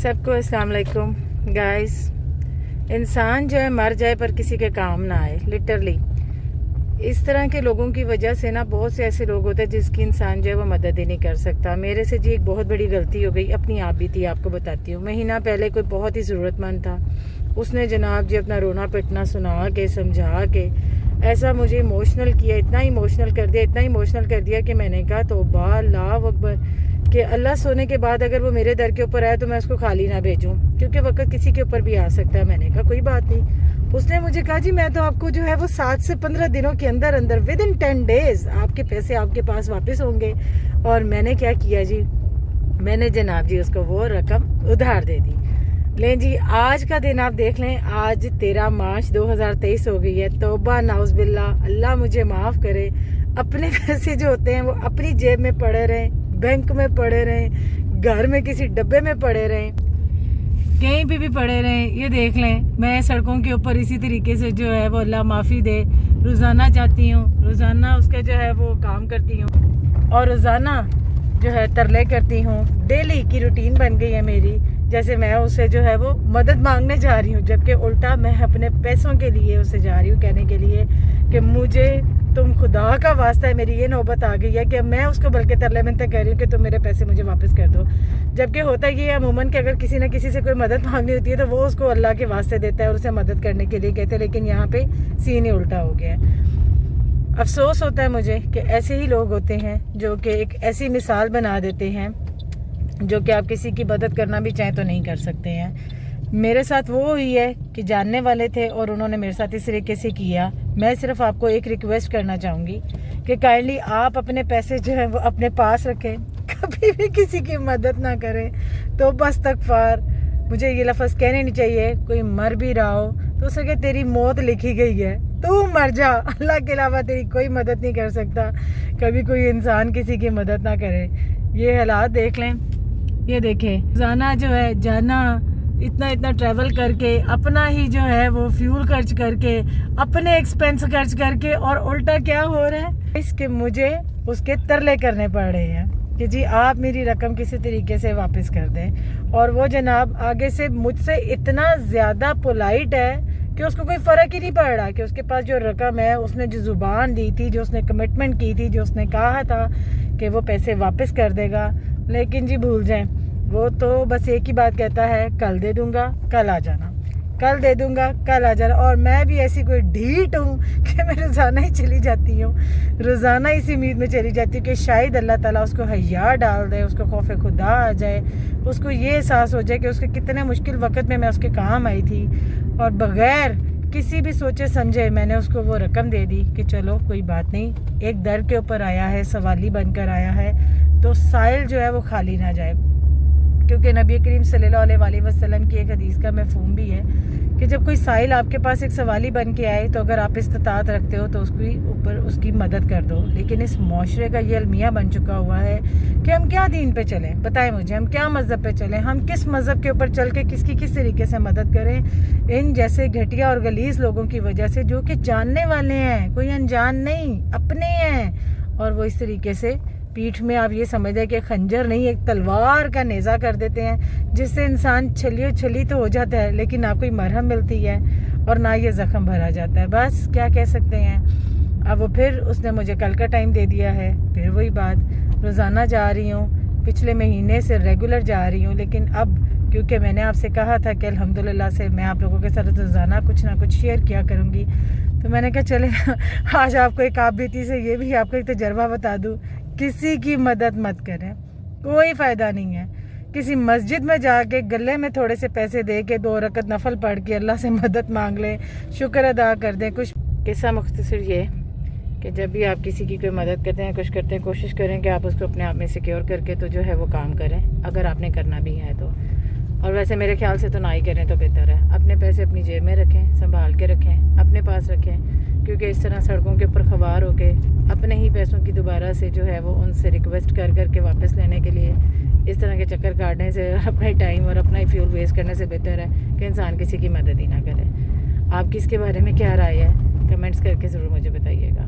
सबको अस्सलाम वालेकुम गाइस। इंसान जो है मर जाए पर किसी के काम ना आए, लिटरली इस तरह के लोगों की वजह से ना बहुत से ऐसे लोग होते हैं जिसकी इंसान जो है वो मदद ही नहीं कर सकता। मेरे से जी एक बहुत बड़ी गलती हो गई, अपनी आप भी थी, आपको बताती हूँ। महीना पहले कोई बहुत ही ज़रूरतमंद था, उसने जनाब जी अपना रोना पिटना सुना के समझा के ऐसा मुझे इमोशनल किया, इतना इमोशनल कर दिया कि मैंने कहा तौबा अल्लाह अकबर कि अल्लाह सोने के बाद अगर वो मेरे दर के ऊपर आए तो मैं उसको खाली ना भेजूं, क्योंकि वक्त किसी के ऊपर भी आ सकता है। मैंने कहा कोई बात नहीं। उसने मुझे कहा जी मैं तो आपको जो है वो 7 से 15 दिनों के अंदर अंदर विद इन 10 डेज आपके पैसे आपके पास वापस होंगे। और मैंने क्या किया जी, मैंने जनाब जी उसको वो रकम उधार दे दी। लें जी, आज का दिन आप देख लें, आज 13 मार्च 2023 हो गई है। तौबा नाउज़ बिल्ला, अल्लाह मुझे माफ़ करे। अपने पैसे जो होते हैं वो अपनी जेब में पड़े रहें, बैंक में पड़े रहें, घर में किसी डब्बे में पड़े रहें, कहीं पे भी पड़े रहें। ये देख लें, मैं सड़कों के ऊपर इसी तरीके से जो है वो अल्लाह माफ़ी दे रोज़ाना जाती हूँ, रोज़ाना उसका जो है वो काम करती हूँ और रोज़ाना जो है तरले करती हूँ। डेली की रूटीन बन गई है मेरी। जैसे मैं उससे जो है वो मदद मांगने जा रही हूँ, जबकि उल्टा मैं अपने पैसों के लिए उससे जा रही हूँ, कहने के लिए कि मुझे तुम खुदा का वास्ता है, मेरी ये नौबत आ गई है कि मैं उसको बल्कि तरले मिन्नतें कर रही हूँ कि तुम मेरे पैसे मुझे वापस कर दो। जबकि होता ये है अमूमन कि अगर किसी न किसी से कोई मदद मांगनी होती है तो वो उसको अल्लाह के वास्ते देता है और उसे मदद करने के लिए कहते हैं, लेकिन यहाँ पे सीन ही उल्टा हो गया है। अफसोस होता है मुझे कि ऐसे ही लोग होते हैं जो कि एक ऐसी मिसाल बना देते हैं जो कि आप किसी की मदद करना भी चाहें तो नहीं कर सकते हैं। मेरे साथ वो हुई है कि जानने वाले थे और उन्होंने मेरे साथ इस तरीके से किया। मैं सिर्फ आपको एक रिक्वेस्ट करना चाहूँगी कि काइंडली आप अपने पैसे जो है वो अपने पास रखें, कभी भी किसी की मदद ना करें। तो बस इस्तग़फ़ार, मुझे ये लफ्ज़ कहने नहीं चाहिए। कोई मर भी रहा हो तो उसे कि तेरी मौत लिखी गई है, तू मर जा, अल्लाह के अलावा तेरी कोई मदद नहीं कर सकता। कभी कोई इंसान किसी की मदद ना करे। ये हालात देख लें, ये देखें, जाना जो है जाना इतना ट्रैवल करके, अपना ही जो है वो फ्यूल खर्च करके, अपने एक्सपेंस खर्च करके, और उल्टा क्या हो रहा है इसके मुझे उसके तरले करने पड़ रहे हैं कि जी आप मेरी रकम किसी तरीके से वापस कर दें। और वो जनाब आगे से मुझसे इतना ज़्यादा पोलाइट है कि उसको कोई फ़र्क ही नहीं पड़ रहा कि उसके पास जो रकम है, उसने जो ज़ुबान दी थी, जो उसने कमिटमेंट की थी, जो उसने कहा था कि वो पैसे वापस कर देगा, लेकिन जी भूल जाएं, वो तो बस एक ही बात कहता है, कल दे दूंगा, कल आ जाना, कल दे दूंगा, कल आ जाना। और मैं भी ऐसी कोई ढीठ हूँ कि मैं रोज़ाना ही चली जाती हूँ, रोज़ाना इसी उम्मीद में चली जाती हूँ कि शायद अल्लाह ताला उसको हया डाल दे, उसको खौफ खुदा आ जाए, उसको ये एहसास हो जाए कि उसके कितने मुश्किल वक्त में मैं उसके काम आई थी और बग़ैर किसी भी सोचे समझे मैंने उसको वो रकम दे दी कि चलो कोई बात नहीं, एक दर के ऊपर आया है, सवाली बनकर आया है तो साइल जो है वो खाली ना जाए। क्योंकि नबी करीम सल्लल्लाहु अलैहि वसल्लम की एक हदीस का मफ़हूम भी है कि जब कोई साइल आपके पास एक सवाली बन के आए तो अगर आप इस्तात रखते हो तो उसके ऊपर उसकी मदद कर दो। लेकिन इस माशरे का ये अलमिया बन चुका हुआ है कि हम क्या दीन पे चलें, बताएं मुझे, हम क्या मज़हब पे चलें, हम किस मज़हब के ऊपर चल के किसकी किस तरीके से मदद करें इन जैसे घटिया और गलीज़ लोगों की वजह से, जो कि जानने वाले हैं, कोई अनजान नहीं, अपने हैं। और वो इस तरीके से पीठ में आप ये समझ हैं कि खंजर नहीं एक तलवार का नेज़ा कर देते हैं, जिससे इंसान छली तो हो जाता है लेकिन ना कोई मरहम मिलती है और ना ये ज़ख्म भरा जाता है। बस क्या कह सकते हैं। अब वो फिर उसने मुझे कल का टाइम दे दिया है, फिर वही बात, रोज़ाना जा रही हूँ, पिछले महीने से रेगुलर जा रही हूँ। लेकिन अब क्योंकि मैंने आपसे कहा था कि अल्हम्दुलिल्लाह से मैं आप लोगों के साथ रोज़ाना कुछ ना कुछ शेयर किया करूँगी, तो मैंने कहा चले आज आपको एक आप बीती से ये भी आपको एक तजर्बा बता दूँ, किसी की मदद मत करें, कोई फ़ायदा नहीं है। किसी मस्जिद में जाके गले में थोड़े से पैसे दे के 2 रकत नफल पढ़ के अल्लाह से मदद मांग लें, शुक्र अदा कर दें। कुछ किस्सा मुख्तसर ये कि जब भी आप किसी की कोई मदद करते हैं, कुछ करते हैं, कोशिश करें कि आप उसको अपने आप में सिक्योर करके तो जो है वो काम करें, अगर आपने करना भी है तो। और वैसे मेरे ख्याल से तो ना ही करें तो बेहतर है। अपने पैसे अपनी जेब में रखें, संभाल के रखें, अपने पास रखें, क्योंकि इस तरह सड़कों के ऊपर खवार होके अपने ही पैसों की दोबारा से जो है वो उनसे रिक्वेस्ट कर के वापस लेने के लिए इस तरह के चक्कर काटने से, अपना ही टाइम और अपना ही फ्यूल वेस्ट करने से बेहतर है कि इंसान किसी की मदद ही ना करे। आपकी इसके बारे में क्या राय है, कमेंट्स करके ज़रूर मुझे बताइएगा।